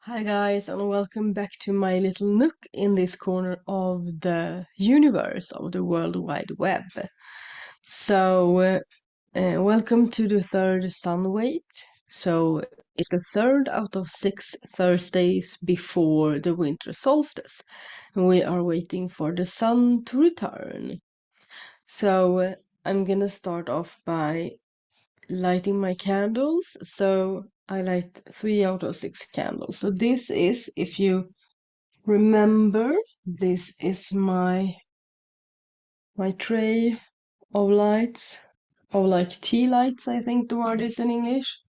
Hi guys, and welcome back to my little nook in this corner of the universe of the World Wide Web. Welcome to the third Sunwait. So, it's the third out of 6 Thursdays before the winter solstice. And we are waiting for the sun to return. I'm gonna start off by lighting my candles. So I light 3 out of 6 candles. So this is, if you remember, this is my tray of lights, of like tea lights, I think the word is in English.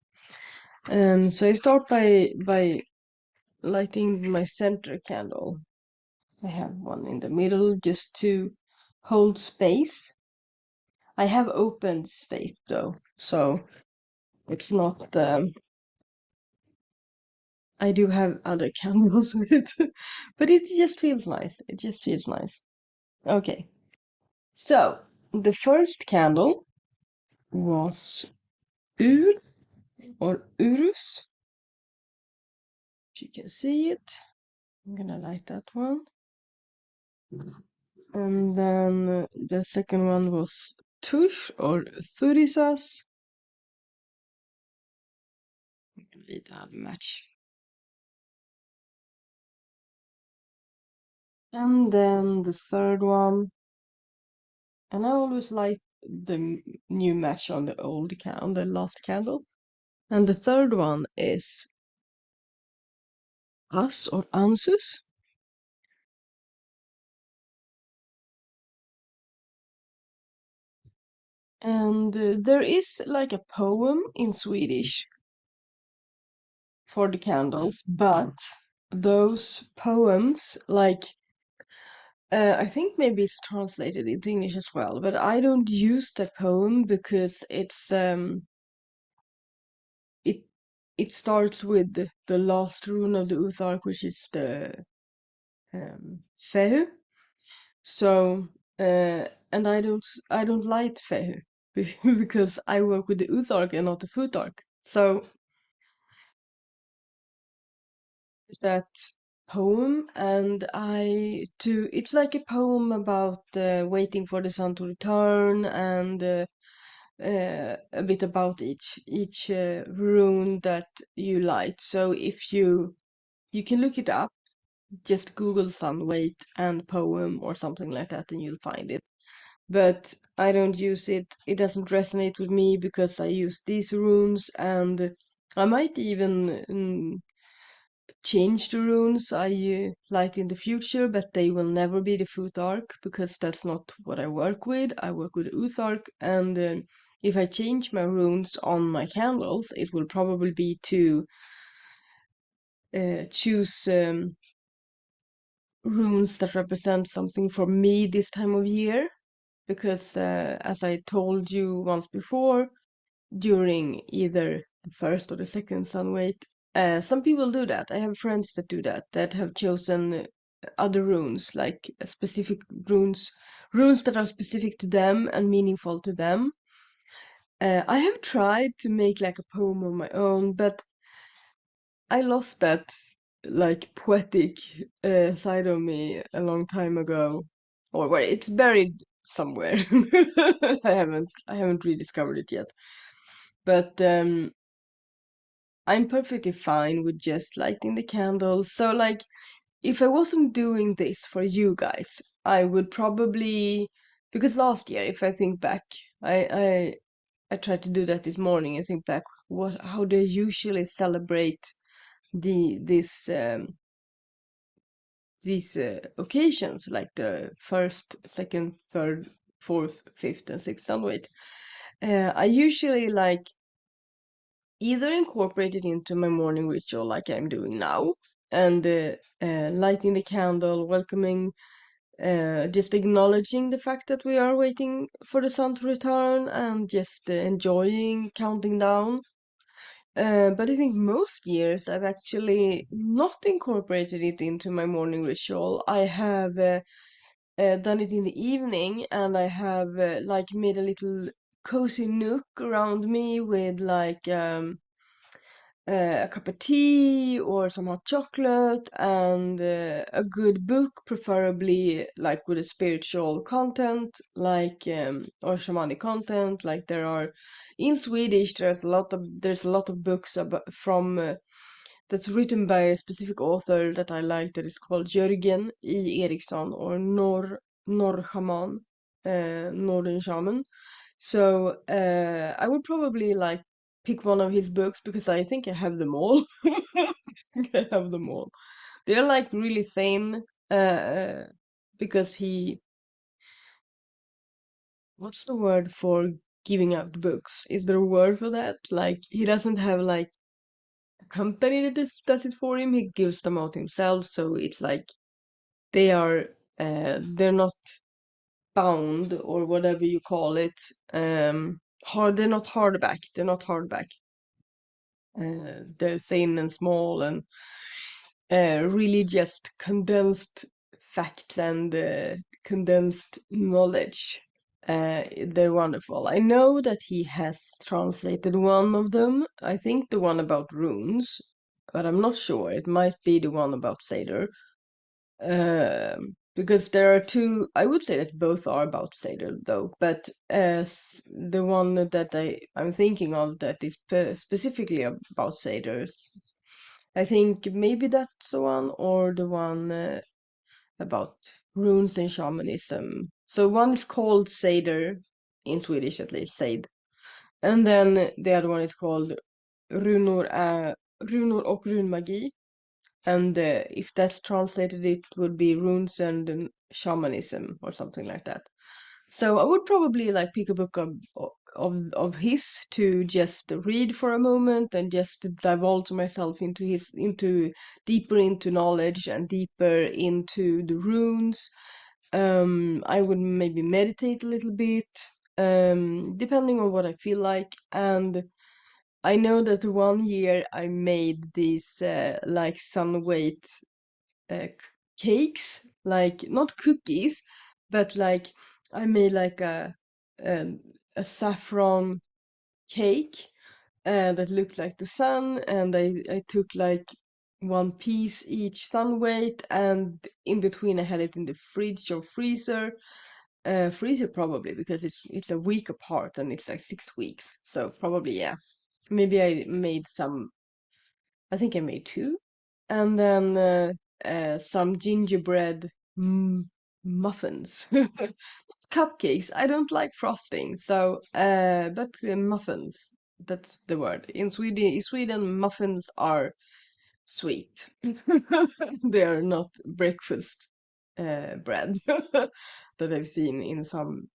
So I start by lighting my center candle. I have one in the middle just to hold space. I have open space though, so it's not I do have other candles with it, but it just feels nice. It just feels nice. Okay, so the first candle was Ur or Urus, if you can see it. I'm gonna light that one. And then the second one was Tush or Thurisas. I'm gonna leave that match. And then the third one, and I always light the new match on the old candle, the last candle. And the third one is As or Ansus. And there is like a poem in Swedish for the candles, but those poems, like, I think maybe it's translated into English as well, but I don't use that poem because it it starts with the last rune of the Uthark, which is the Fehu. So, and I don't like Fehu because I work with the Uthark and not the Futhark. So there's that poem, and it's like a poem about waiting for the sun to return, and a bit about each rune that you light. So if you can look it up, just Google Sunwait and poem or something like that, and you'll find it. But I don't use it. It doesn't resonate with me because I use these runes, and I might even change the runes I light in the future, but they will never be the Futhark because that's not what I work with. I work with Uthark, and if I change my runes on my candles, it will probably be to choose runes that represent something for me this time of year. Because as I told you once before, during either the first or the second Sunwait, some people do that. I have friends that do that, that have chosen other runes, like specific runes that are specific to them and meaningful to them. I have tried to make like a poem of my own, but I lost that like poetic side of me a long time ago, or where it's buried somewhere. I haven't rediscovered it yet. But I'm perfectly fine with just lighting the candles. So like if I wasn't doing this for you guys, I would probably, because last year, if I think back, I tried to do that this morning. I think back how they usually celebrate these occasions, like the first, second, third, fourth, fifth, and sixth Sunwait. I usually like either incorporate it into my morning ritual, like I'm doing now, and lighting the candle, welcoming, just acknowledging the fact that we are waiting for the sun to return, and just enjoying counting down. But I think most years I've actually not incorporated it into my morning ritual. I have done it in the evening, and I have like made a little cozy nook around me with like a cup of tea or some hot chocolate and a good book, preferably like with a spiritual content, like or shamanic content. Like there are in Swedish, there's a lot of books about, from that's written by a specific author that I like that is called Jörgen I. Eriksson or Norr Shaman, Northern Shaman. So I would probably like pick one of his books because I think I have them all. I think I have them all. They're like really thin because what's the word for giving out books? Is there a word for that? Like he doesn't have like a company that does it for him. He gives them out himself. So it's like they are they're not bound or whatever you call it. They're not hardback. They're not hardback. They're thin and small and really just condensed facts and condensed knowledge. They're wonderful. I know that he has translated one of them. I think the one about runes, but I'm not sure. It might be the one about Seder. Because there are two, I would say that both are about Seder though, but the one that I'm thinking of that is specifically about Seder, I think maybe that's the one or the one about runes and shamanism. So one is called Seder, in Swedish at least, Seid, and then the other one is called Runor och runmagi. And if that's translated, it would be runes and shamanism or something like that. So I would probably like pick a book of his to just read for a moment and just divulge myself into deeper into knowledge and deeper into the runes. I would maybe meditate a little bit, depending on what I feel like. And I know that one year I made these like Sunwait cakes, like not cookies, but like I made like um, a saffron cake that looked like the sun, and I took like one piece each sun weight, and in between I had it in the fridge or freezer. Freezer probably because it's a week apart and it's like 6 weeks, so probably yeah. Maybe I made some. I think I made two, and then some gingerbread muffins. It's cupcakes. I don't like frosting, so but muffins. That's the word. In Sweden, muffins are sweet. They are not breakfast bread that I've seen in some.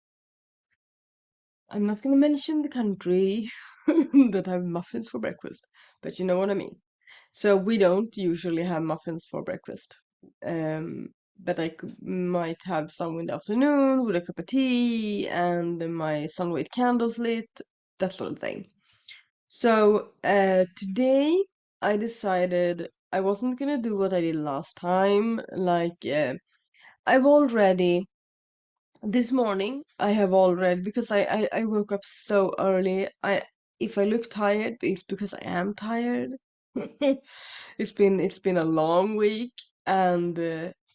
I'm not gonna mention the country that have muffins for breakfast, but you know what I mean. So we don't usually have muffins for breakfast. But might have some in the afternoon with a cup of tea and my Sunwait candles lit, that sort of thing. So today I decided I wasn't gonna do what I did last time. Like I've already this morning I have already because I woke up so early. I If I look tired, it's because I am tired. It's been a long week and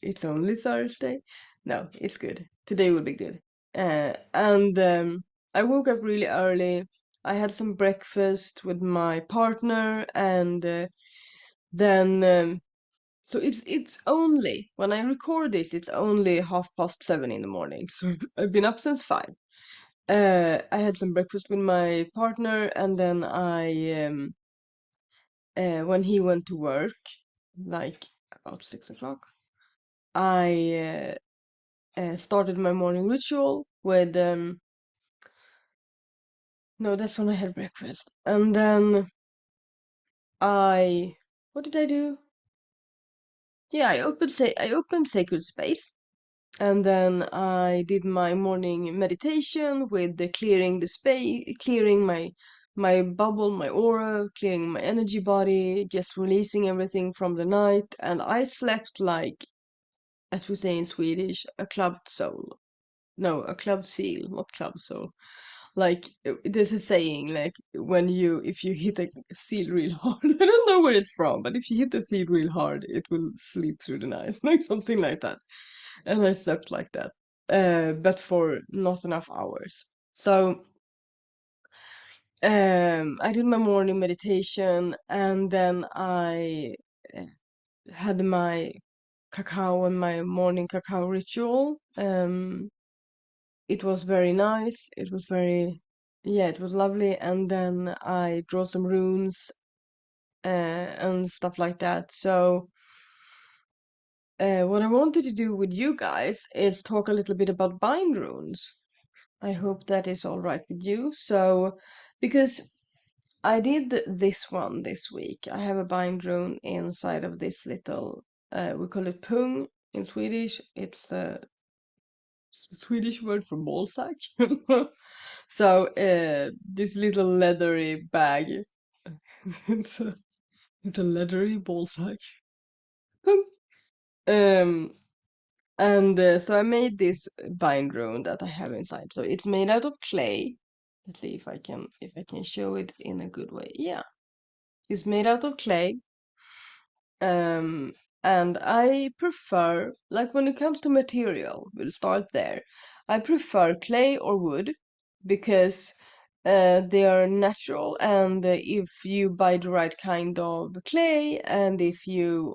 it's only Thursday. No, it's good. Today will be good. And I woke up really early. I had some breakfast with my partner and then so it's only when I record this, it's only 7:30 in the morning. So I've been up since 5. I had some breakfast with my partner, and then when he went to work, like about 6 o'clock, I started my morning ritual with no, that's when I had breakfast, and then what did I do? Yeah, I opened Sacred Space. And then I did my morning meditation with the clearing the space, clearing my bubble, my aura, clearing my energy body, just releasing everything from the night. And I slept like, as we say in Swedish, a clubbed soul. No, a clubbed seal, not clubbed soul. Like there's a saying like if you hit a seal real hard, I don't know where it's from, but if you hit the seal real hard, it will sleep through the night, like something like that. And I slept like that, but for not enough hours. So I did my morning meditation, and then I uh, had my cacao and my morning cacao ritual. It was very nice. It was very, yeah, it was lovely. And then I draw some runes and stuff like that. So, what I wanted to do with you guys is talk a little bit about bind runes. I hope that is all right with you. So, because I did this one this week, I have a bind rune inside of this little, we call it pung in Swedish. It's a Swedish word for ball sack. So this little leathery bag, it's a leathery ball sack. Um, and so I made this bind rune that I have inside. So it's made out of clay. Let's see if I can show it in a good way. Yeah, it's made out of clay. Um, and I prefer, like when it comes to material, we'll start there. I prefer clay or wood because they are natural, and if you buy the right kind of clay, and if you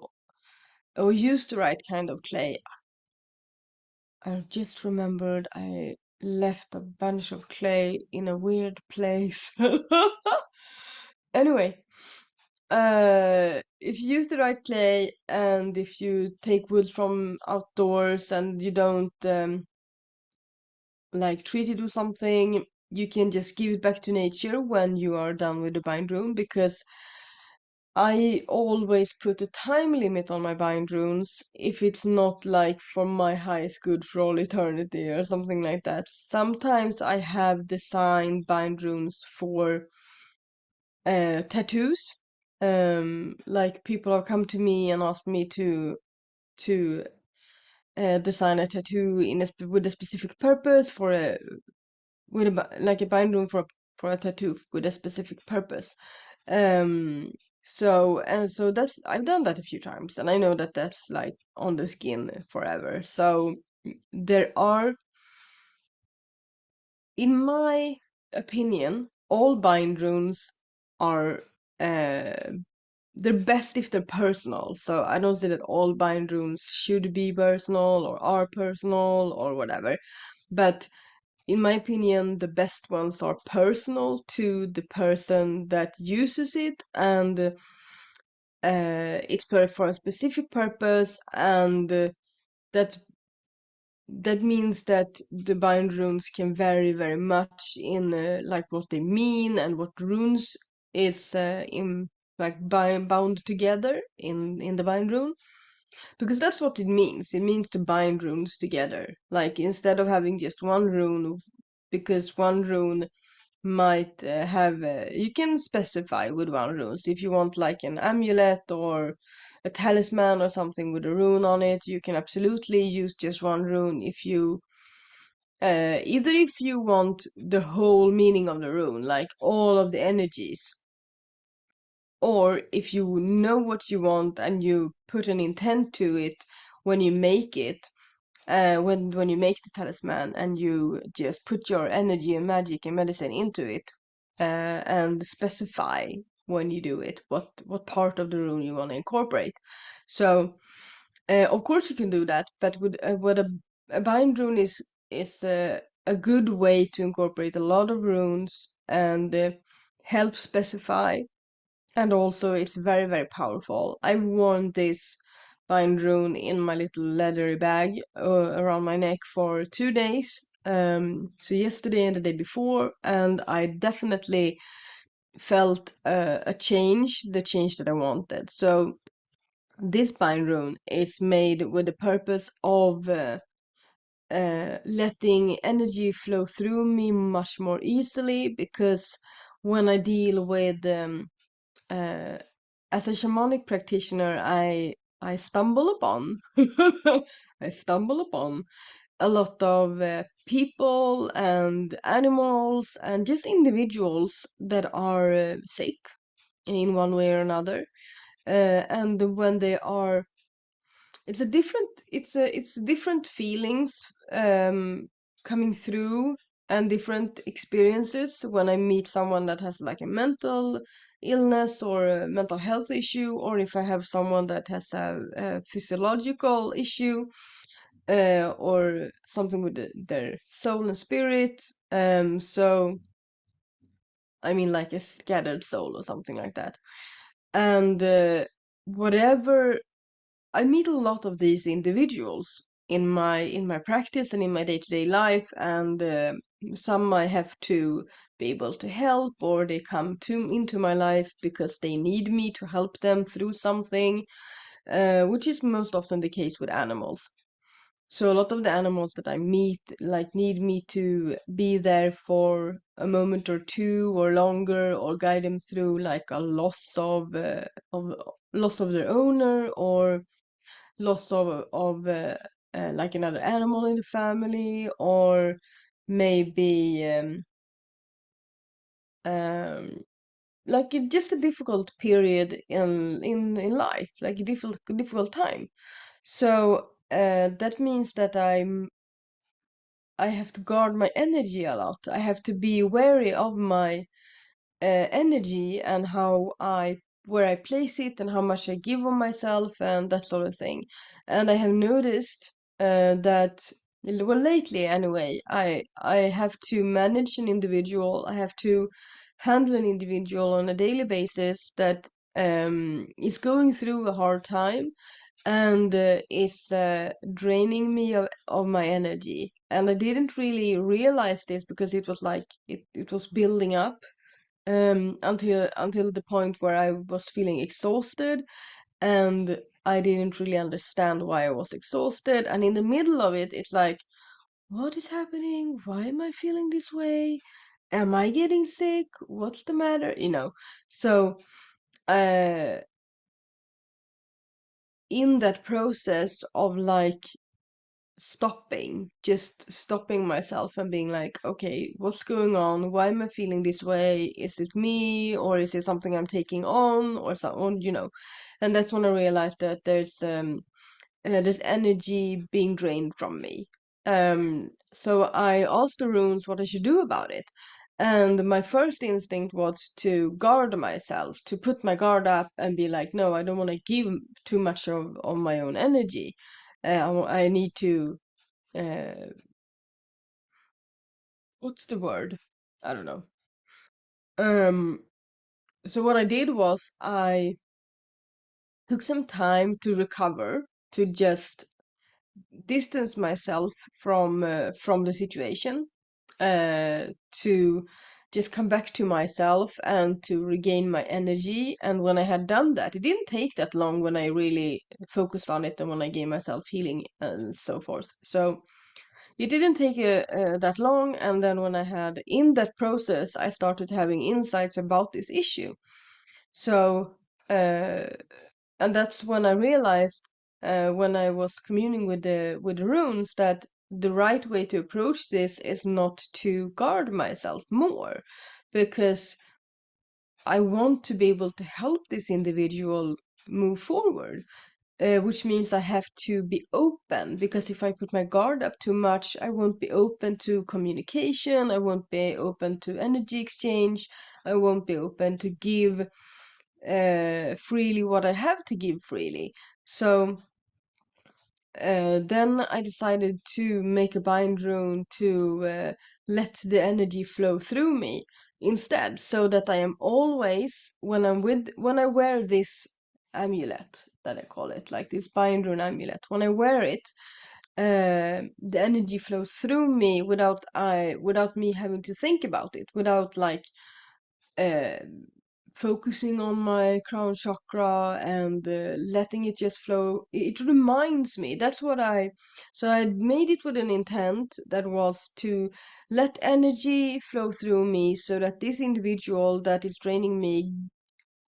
or use the right kind of clay, I just remembered I left a bunch of clay in a weird place. Anyway, if you use the right clay and if you take wood from outdoors and you don't like treat it or something, you can just give it back to nature when you are done with the bind rune, because I always put a time limit on my bind runes if it's not like for my highest good for all eternity or something like that. Sometimes I have designed bind runes for tattoos. Like people have come to me and asked me to design a tattoo with a specific purpose for a like a bind rune for a tattoo with a specific purpose. Um, so that's I've done that a few times, and I know that that's like on the skin forever. So there are, in my opinion, all bind runes are uh they're best if they're personal. So I don't say that all bind runes should be personal or are personal or whatever. But in my opinion, the best ones are personal to the person that uses it, and it's for a specific purpose, and that that means that the bind runes can vary very much in like what they mean and what runes is in like bound together in the bind rune, because that's what it means. It means to bind runes together, like instead of having just one rune, because one rune might have you can specify with one rune. So if you want like an amulet or a talisman or something with a rune on it, you can absolutely use just one rune. If you either if you want the whole meaning of the rune, like all of the energies, or if you know what you want and you put an intent to it when you make it, when you make the talisman, and you just put your energy and magic and medicine into it, and specify when you do it what part of the rune you want to incorporate. So of course you can do that, but with a bind rune is a good way to incorporate a lot of runes and help specify, and also it's very, very powerful. I've worn this bind rune in my little leathery bag around my neck for 2 days. So yesterday and the day before, and I definitely felt a change, the change that I wanted. So this bind rune is made with the purpose of letting energy flow through me much more easily, because when I deal with uh, as a shamanic practitioner, I stumble upon I stumble upon a lot of people and animals and just individuals that are sick in one way or another. And when they are, it's different feelings coming through, and different experiences when I meet someone that has like a mental illness or a mental health issue, or if I have someone that has a physiological issue, or something with their soul and spirit. So I mean, like a scattered soul or something like that. And whatever, I meet a lot of these individuals in my practice and in my day-to-day life, and some I have to be able to help, or they come to into my life because they need me to help them through something, which is most often the case with animals. So a lot of the animals that I meet like need me to be there for a moment or two or longer, or guide them through like a of loss of their owner, or loss of like another animal in the family, or maybe um, like just a difficult period in life, like a difficult time. So that means that I have to guard my energy a lot. I have to be wary of my energy, and where I place it, and how much I give of myself, and that sort of thing. And I have noticed that, well, lately anyway, I have to manage an individual. I have to handle an individual on a daily basis that is going through a hard time, and is draining me of my energy. And I didn't really realize this because it was like it was building up until the point where I was feeling exhausted, and I didn't really understand why I was exhausted. And in the middle of it, it's like, what is happening? Why am I feeling this way? Am I getting sick? What's the matter? So uh, in that process of like just stopping myself and being like, okay, what's going on? Why am I feeling this way? Is it me, or is it something I'm taking on, or something? And that's when I realized that there's energy being drained from me. So I asked the runes what I should do about it. And my first instinct was to guard myself, to put my guard up and be like, no, I don't want to give too much of my own energy. I need to uh, what's the word? I don't know. Um, so what I did was I took some time to recover, to just distance myself from the situation, to just come back to myself and to regain my energy. And when I had done that, it didn't take that long when I really focused on it and when I gave myself healing and so forth. So it didn't take that long, and then when I had in that process, I started having insights about this issue. So, uh, and that's when I realized, when I was communing with the runes, that the right way to approach this is not to guard myself more, because I want to be able to help this individual move forward, which means I have to be open, because if I put my guard up too much, I won't be open to communication, I won't be open to energy exchange, I won't be open to give freely what I have to give freely. So then I decided to make a bind rune to let the energy flow through me instead, so that I am always, when I wear this amulet, that I call it, like this bind rune amulet, when I wear it, the energy flows through me without me having to think about it, without like uh, focusing on my crown chakra and letting it just flow. It reminds me. So I made it with an intent that was to let energy flow through me, so that this individual that is draining me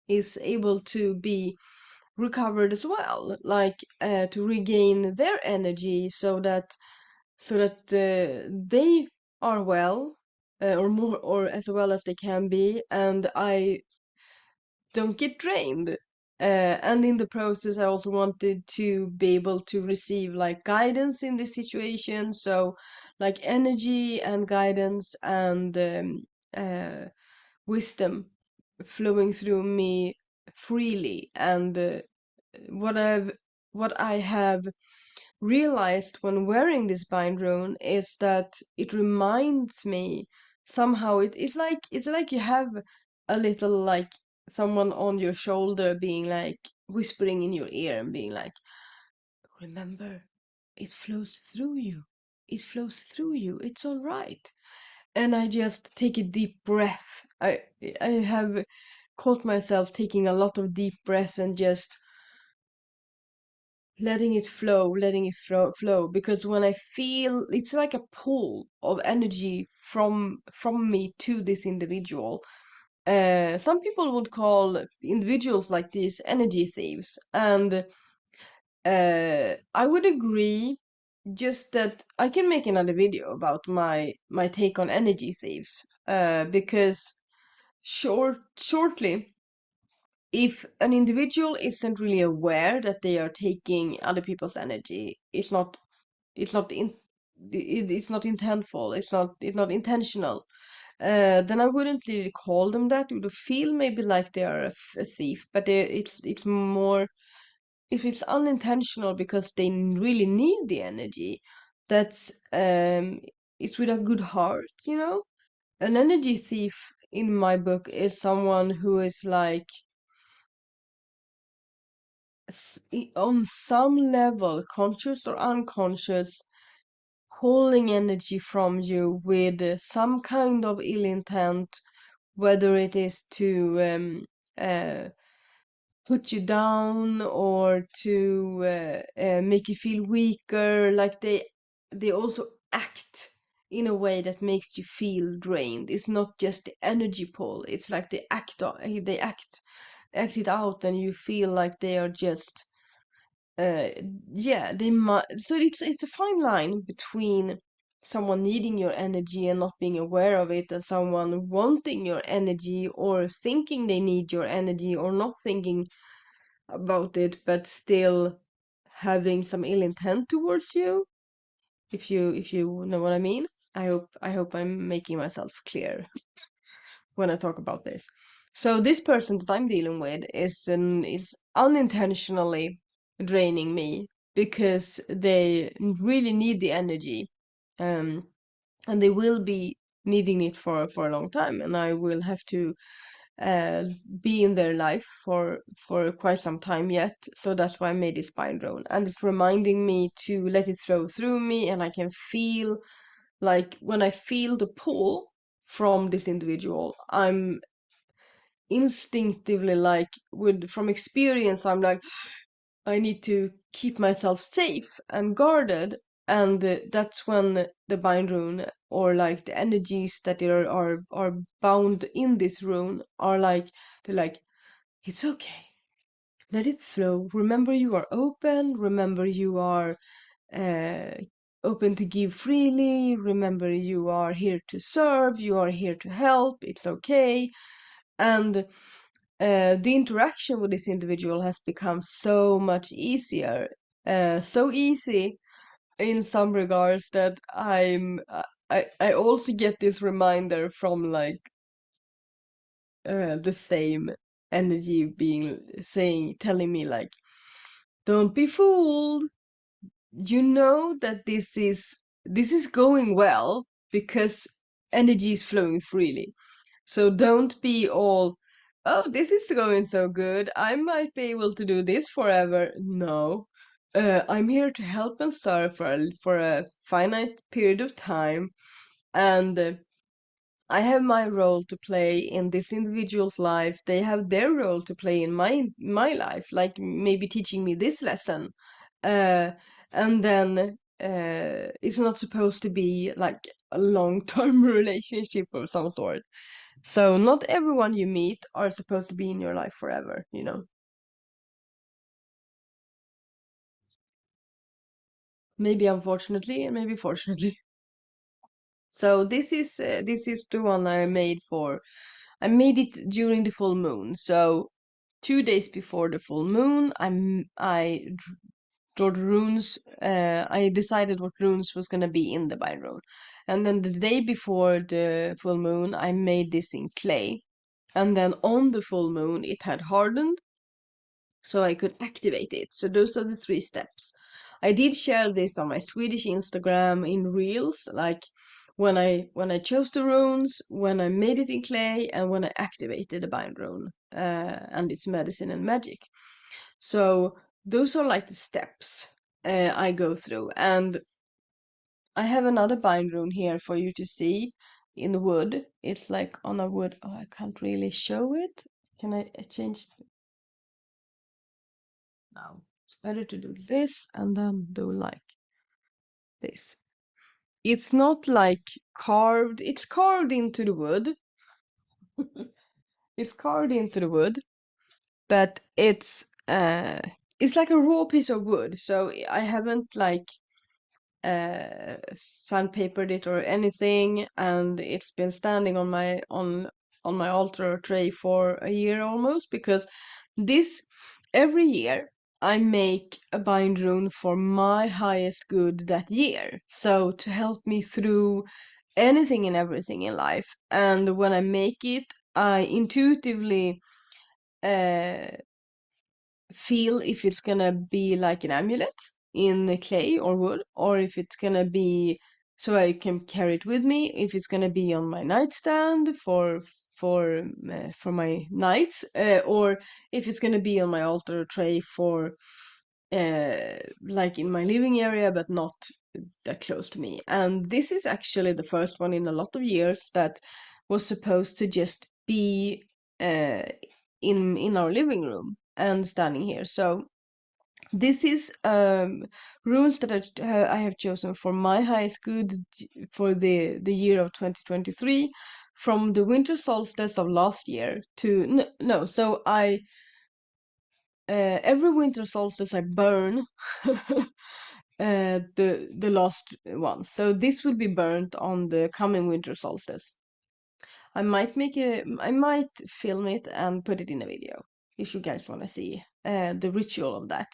is able to be recovered as well, like to regain their energy, so that they are well, or more, or as well as they can be, and I don't get drained. And in the process, I also wanted to be able to receive like guidance in this situation. So, like energy and guidance and uh, wisdom flowing through me freely. And what I've what I have realized when wearing this bind rune is that it reminds me somehow, it's like you have a little, like, someone on your shoulder being like whispering in your ear and being like, remember, it flows through you, it flows through you, it's all right. And I just take a deep breath. I have caught myself taking a lot of deep breaths and just letting it flow, letting it flow. Because when I feel, it's like a pull of energy from me to this individual. Some people would call individuals like these energy thieves, and I would agree. Just that I can make another video about my take on energy thieves, because shortly, if an individual isn't really aware that they are taking other people's energy, it's not intentful, it's not intentional, then I wouldn't really call them that. It would feel maybe like they are a thief, but it's more, if it's unintentional because they really need the energy, that's it's with a good heart, you know. An energy thief in my book is someone who is like, on some level, conscious or unconscious, pulling energy from you with some kind of ill intent, whether it is to put you down or to make you feel weaker. Like they also act in a way that makes you feel drained. It's not just the energy pull. It's like they act it out, and you feel like they are just uh yeah, they might. So it's a fine line between someone needing your energy and not being aware of it, and someone wanting your energy or thinking they need your energy or not thinking about it but still having some ill intent towards you, if you know what I mean. I hope I'm making myself clear when I talk about this. So this person that I'm dealing with is unintentionally draining me because they really need the energy, um, and they will be needing it for a long time, and I will have to uh, be in their life for quite some time yet. So that's why I made this spine drone, and it's reminding me to let it flow through me, and I can feel, like, when I feel the pull from this individual, I'm instinctively, like, with from experience, I'm like, I need to keep myself safe and guarded. And that's when the bind rune, or like the energies that are bound in this rune, are like, they're like, it's okay, let it flow. Remember, you are open. Remember, you are uh, open to give freely. Remember, you are here to serve. You are here to help. It's okay. And the interaction with this individual has become so much easier, so easy in some regards that I also get this reminder from, like, the same energy being saying, telling me, like, don't be fooled. You know that this is going well because energy is flowing freely. So don't be all, oh, this is going so good, I might be able to do this forever. No. I'm here to help and serve for a finite period of time, and I have my role to play in this individual's life. They have their role to play in my life, like maybe teaching me this lesson. Uh, and then it's not supposed to be like a long-term relationship of some sort. So not everyone you meet are supposed to be in your life forever, you know. maybe unfortunately and maybe fortunately. So this is the one I made for. I made it during the full moon. So 2 days before the full moon, draw the runes. I decided what runes was gonna be in the bind rune, and then the day before the full moon, I made this in clay, and then on the full moon, it had hardened, so I could activate it. So those are the 3 steps. I did share this on my Swedish Instagram in reels, like when I chose the runes, when I made it in clay, and when I activated the bind rune and its medicine and magic. So those are like the steps I go through, and I have another bind rune here for you to see in the wood. It's like on a wood. Oh, I can't really show it. Can I change now? It's better to do this and then do like this. It's not like carved. It's carved into the wood. It's carved into the wood, but it's like a raw piece of wood. So I haven't like sandpapered it or anything, and it's been standing on my altar tray for a year almost, because this every year I make a bind rune for my highest good that year, so to help me through anything and everything in life. And when I make it, I intuitively uh feel if it's gonna be like an amulet in the clay or wood, or if it's gonna be so I can carry it with me, if it's gonna be on my nightstand for my nights, or if it's gonna be on my altar tray for like in my living area, but not that close to me. And this is actually the first one in a lot of years that was supposed to just be uh, in our living room and standing here. So this is rules that I have chosen for my highest good for the year of 2023, from the winter solstice of last year to no. So I every winter solstice I burn the last one. So this will be burnt on the coming winter solstice. I might film it and put it in a video if you guys want to see the ritual of that.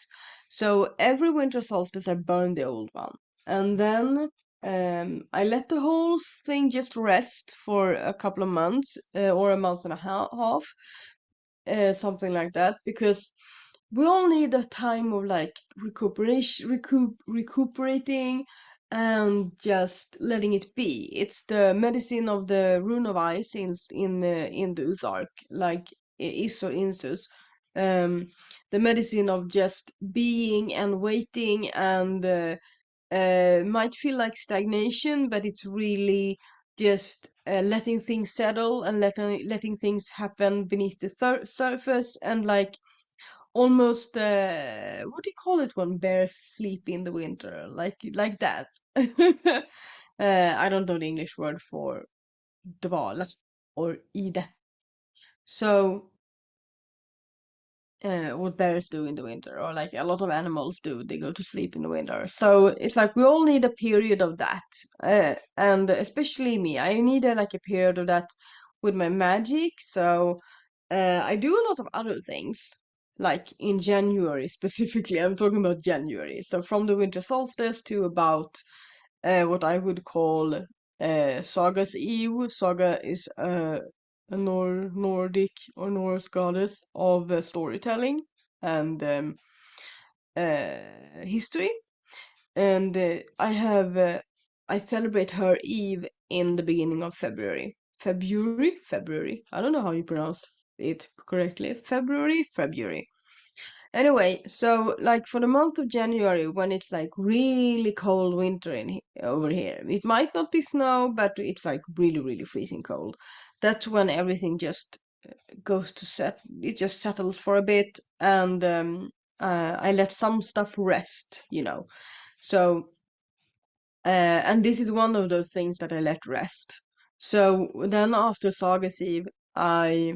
So every winter solstice I burn the old one, and then I let the whole thing just rest for a couple of months or a month and a half, something like that, because we all need a time of like recuperating and just letting it be. It's the medicine of the rune of ice in the Uthark, like Is or Insus. The medicine of just being and waiting, and might feel like stagnation, but it's really just letting things settle and letting things happen beneath the surface, and like almost what do you call it when bears sleep in the winter, like that. I don't know the English word for dvala or ide. So what bears do in the winter, or like a lot of animals do. They go to sleep in the winter. So it's like we all need a period of that, and especially me, I need like a period of that with my magic. So I do a lot of other things, like in January specifically. I'm talking about January. So from the winter solstice to about what I would call Saga's Eve. Saga is a Nordic or Norse goddess of storytelling and history. And I celebrate her Eve in the beginning of February. February. I don't know how you pronounce it correctly. February. Anyway, so like for the month of January, when it's like really cold winter over here, it might not be snow, but it's like really freezing cold. That's when everything just goes to set. It just settles for a bit, and I let some stuff rest, you know. So, and this is one of those things that I let rest. So then after Sagas Eve, I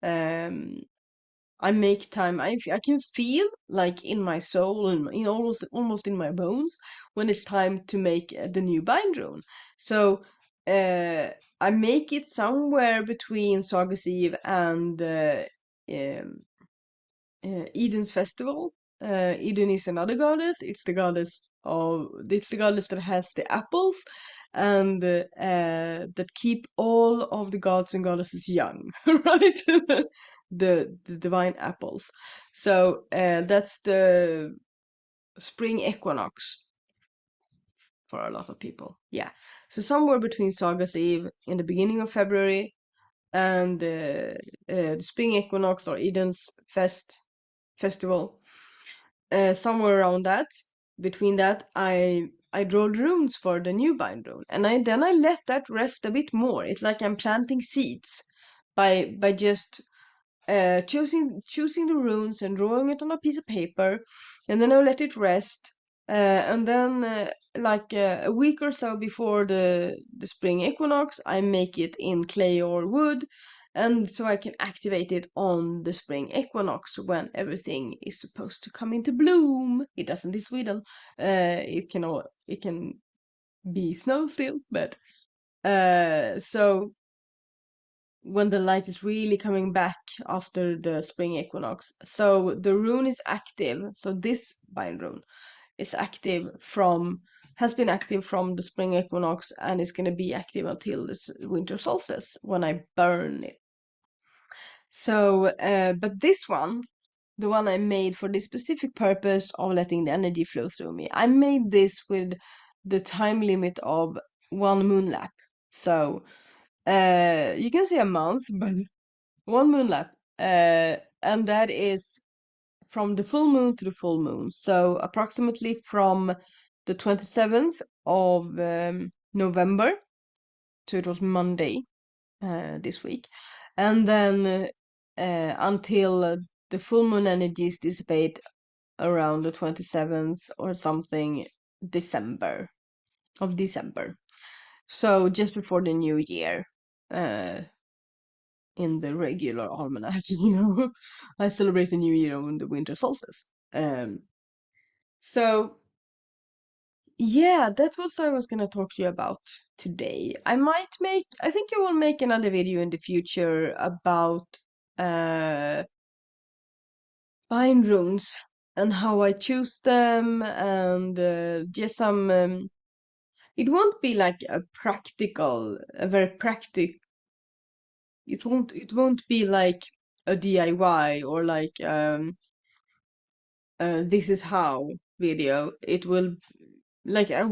um I make time. I can feel like in my soul and in almost in my bones when it's time to make the new bind rune. So I make it somewhere between Sagas Eve and um, Eden's festival. Eden is another goddess. It's the goddess that has the apples and that keep all of the gods and goddesses young, right? The divine apples. So that's the spring equinox for a lot of people. Yeah. So somewhere between Sagas Eve in the beginning of February and the spring equinox or Eden's festival, somewhere around that, between that, I draw runes for the new bind rune, and I let that rest a bit more. It's like I'm planting seeds by just choosing the runes and drawing it on a piece of paper, and then I'll let it rest. And then, a week or so before the spring equinox, I make it in clay or wood, and so I can activate it on the spring equinox when everything is supposed to come into bloom. It doesn't in Sweden. It can be snow still, but so when the light is really coming back after the spring equinox. So the rune is active. So this bind rune is has been active from the spring equinox and is going to be active until this winter solstice when I burn it. So, but this one, the one I made for this specific purpose of letting the energy flow through me, I made this with the time limit of one moon lap. So, you can say a month, but one moon lap. And that is from the full moon to the full moon. So approximately from the 27th of November, so it was Monday this week, and then until the full moon energies dissipate around the 27th or something December of December. So just before the new year. In the regular almanac, I celebrate the new year on the winter solstice. So yeah, that's what I was gonna talk to you about today. I think I will make another video in the future about uh bind runes and how I choose them and just some it won't be like a very practical. It won't be like a DIY or like this is how video. It will like I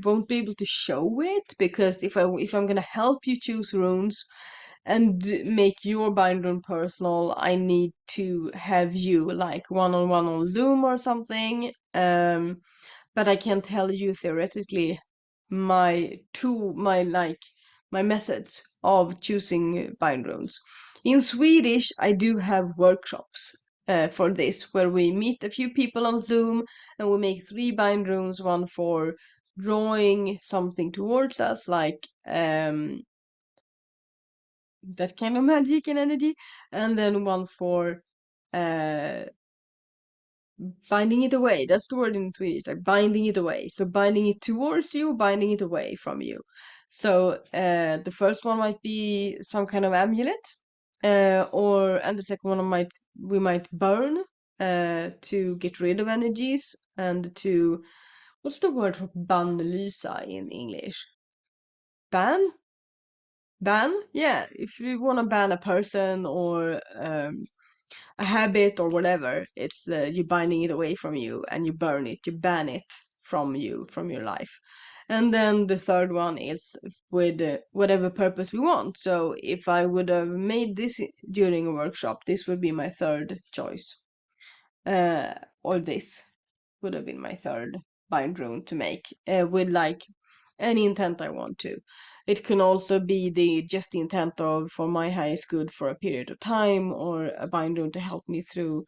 won't be able to show it because if I'm gonna help you choose runes and make your bind rune personal, I need to have you like one-on-one on Zoom or something. But I can tell you theoretically my methods of choosing bind runes. In Swedish, I do have workshops for this, where we meet a few people on Zoom and we make 3 bind runes, one for drawing something towards us, like that kind of magic and energy, and then one for uh, binding it away. That's the word in Swedish, like binding it away. So binding it towards you, binding it away from you. So the first one might be some kind of amulet, and the second one we might burn to get rid of energies and to what's the word for bannlysa in English? Ban? Ban? Yeah, if you want to ban a person or a habit or whatever, it's you binding it away from you and you burn it, you ban it from you, from your life. And then the third one is with whatever purpose we want. So if I would have made this during a workshop, this would be my third choice. Or this would have been my third bind rune to make with like any intent I want to. It can also be just the intent of for my highest good for a period of time, or a bind rune to help me through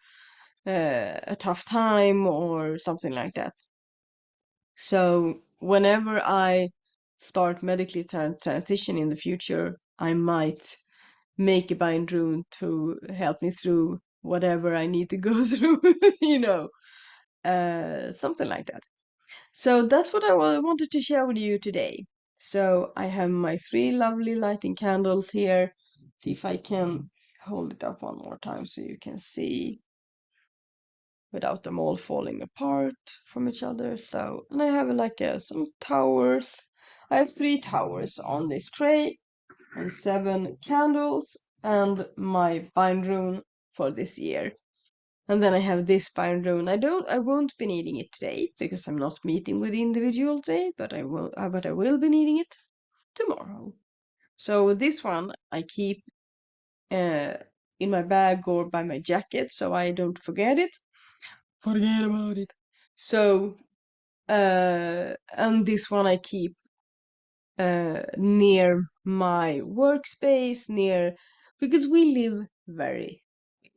a tough time or something like that. So whenever I start medically transition in the future, I might make a bind rune to help me through whatever I need to go through, you know, something like that. So that's what I wanted to share with you today. So I have my 3 lovely lighting candles here. See if I can hold it up one more time so you can see without them all falling apart from each other. So, and I have like some towers. I have 3 towers on this tray and 7 candles and my bind rune for this year. And then I have this bind rune. I won't be needing it today because I'm not meeting with the individual today, but I will be needing it tomorrow. So this one I keep uh, in my bag or by my jacket so I don't forget it. Forget about it. So, and this one I keep near my workspace, because we live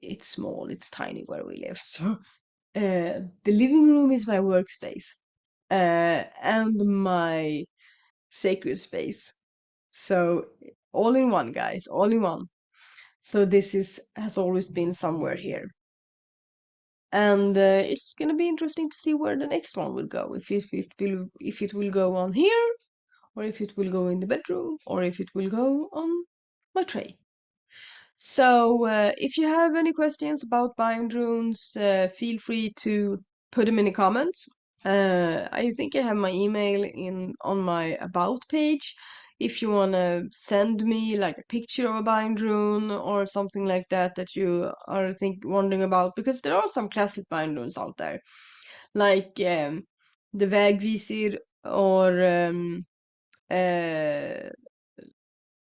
it's small, it's tiny where we live. So, the living room is my workspace, and my sacred space. So, all in one, guys, all in one. So has always been somewhere here. And it's gonna be interesting to see where the next one will go. If it will go on here, or if it will go in the bedroom, or if it will go on my tray. So if you have any questions about bind runes, feel free to put them in the comments. I think I have my email on my about page. If you want to send me like a picture of a bind rune or something like that you are wondering about, because there are some classic bind runes out there, like the Vägvisir or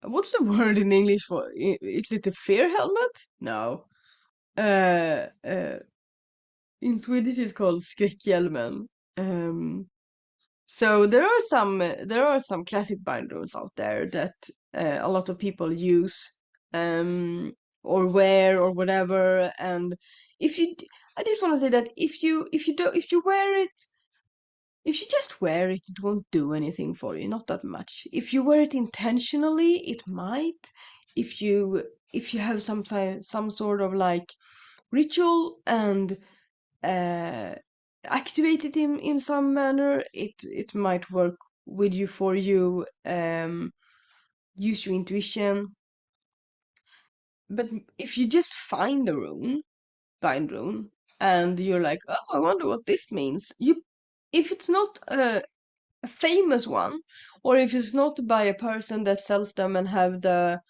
what's the word in English for is it a fear helmet? No. Uh, uh, in Swedish it's called skräckhjälmen. So there are some classic binders out there that a lot of people use or wear or whatever. And if you, I just want to say that if you wear it, if you just wear it, it won't do anything for you, not that much. If you wear it intentionally, it might. If you have some sort of like ritual and uh, activate it in some manner, it might work with you for you. Use your intuition. But if you just find a bind rune, and you're like, oh, I wonder what this means. If it's not a famous one, or if it's not by a person that sells them and have the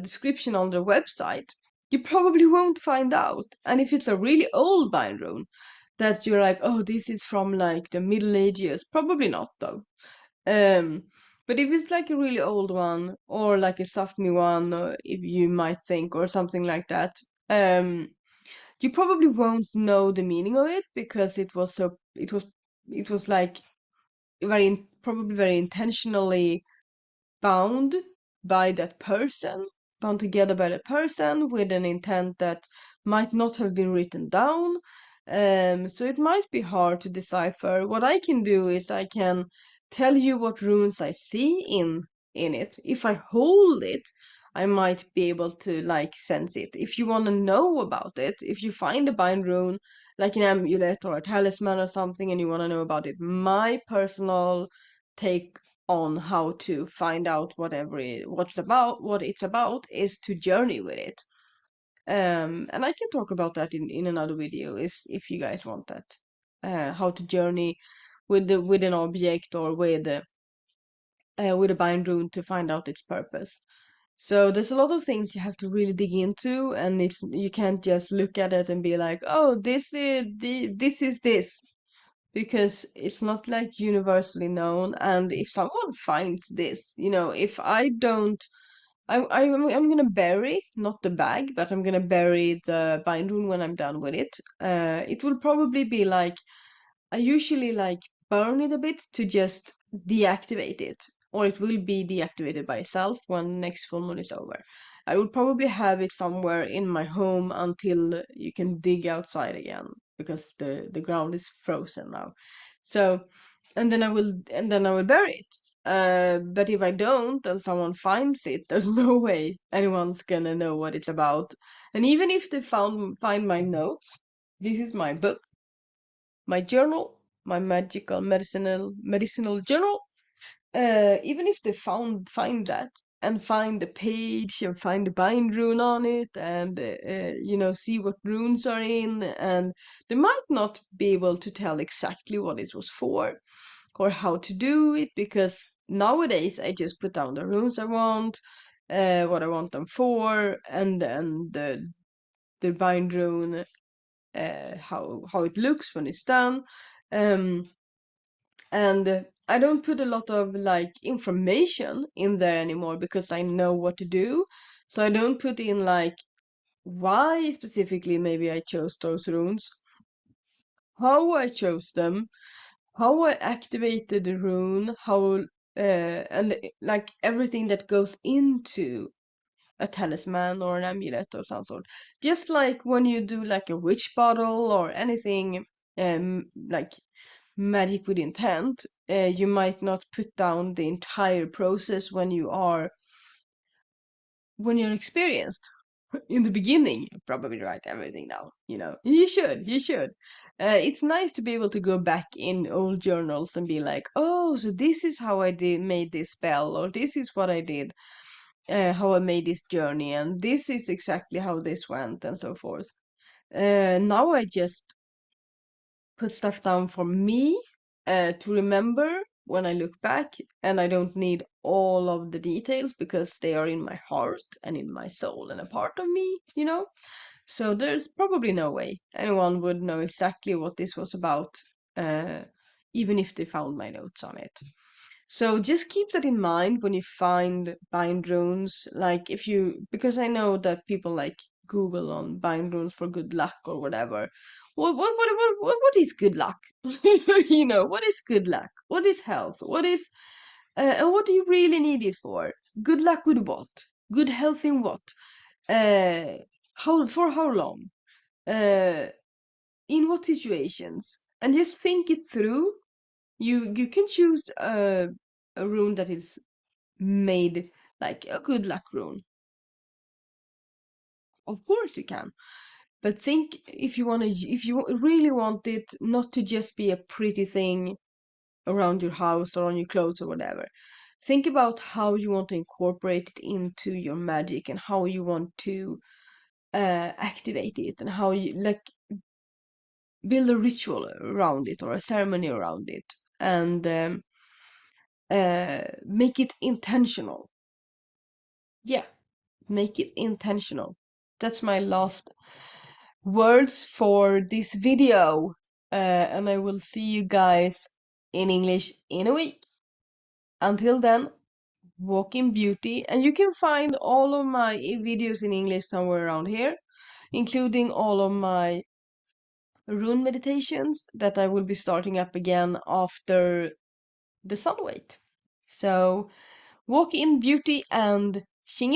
description on their website, you probably won't find out. And if it's a really old bind rune that you're like, oh, this is from like the Middle Ages, probably not though. Um, but if it's like a really old one or like a Safmi one, or if you might think, or something like that, you probably won't know the meaning of it because it was like probably very intentionally bound by that person, bound together by that person with an intent that might not have been written down. So it might be hard to decipher. What I can do is I can tell you what runes I see in it. If I hold it, I might be able to like sense it. If you want to know about it, if you find a bind rune, like an amulet or a talisman or something, and you want to know about it, my personal take on how to find out what it's about is to journey with it. And I can talk about that in another video is if you guys want that. How to journey with an object or with a bind rune to find out its purpose. So there's a lot of things you have to really dig into, and you can't just look at it and be like, oh, this is this, because it's not like universally known. And if someone finds this, if I don't, I'm gonna bury not the bag, but I'm gonna bury the bind rune when I'm done with it. It will probably be like I usually like burn it a bit to just deactivate it, or it will be deactivated by itself when next full moon is over. I will probably have it somewhere in my home until you can dig outside again because the ground is frozen now. So, and then I will bury it. But if I don't and someone finds it, there's no way anyone's gonna know what it's about. And even if they find my notes, this is my book, my journal, my magical medicinal journal. Even if they find that and find the page and find the bind rune on it and see what runes are in, and they might not be able to tell exactly what it was for or how to do it, because nowadays I just put down the runes I want, what I want them for, and then the bind rune, how it looks when it's done. Um, and I don't put a lot of like information in there anymore because I know what to do. So I don't put in like why specifically maybe I chose those runes, how I chose them, how I activated the rune, how and like everything that goes into a talisman or an amulet of some sort. Just like when you do like a witch bottle or anything, like magic with intent, you might not put down the entire process when you're experienced. In the beginning, you probably write everything down. You should. It's nice to be able to go back in old journals and be like, oh, so this is how I made this spell, or this is what I did, how I made this journey, and this is exactly how this went, and so forth. Now I just put stuff down for me, to remember when I look back, and I don't need all of the details because they are in my heart and in my soul and a part of me. So there's probably no way anyone would know exactly what this was about, uh, even if they found my notes on it. So just keep that in mind when you find bind runes. Like because I know that people like Google on bind runes for good luck or whatever. What is good luck? What is good luck? What is health? And what do you really need it for? Good luck with what? Good health in what? For how long? Uh, in what situations? And just think it through. You can choose a rune that is made like a good luck rune. Of course you can. But think, if you really want it not to just be a pretty thing around your house or on your clothes or whatever. Think about how you want to incorporate it into your magic and how you want to activate it, and how you like build a ritual around it or a ceremony around it, and make it intentional. Yeah, make it intentional. That's my last words for this video. And I will see you guys in English in a week. Until then, walk in beauty. And you can find all of my videos in English somewhere around here, including all of my rune meditations that I will be starting up again after the Sunwait. So walk in beauty and xing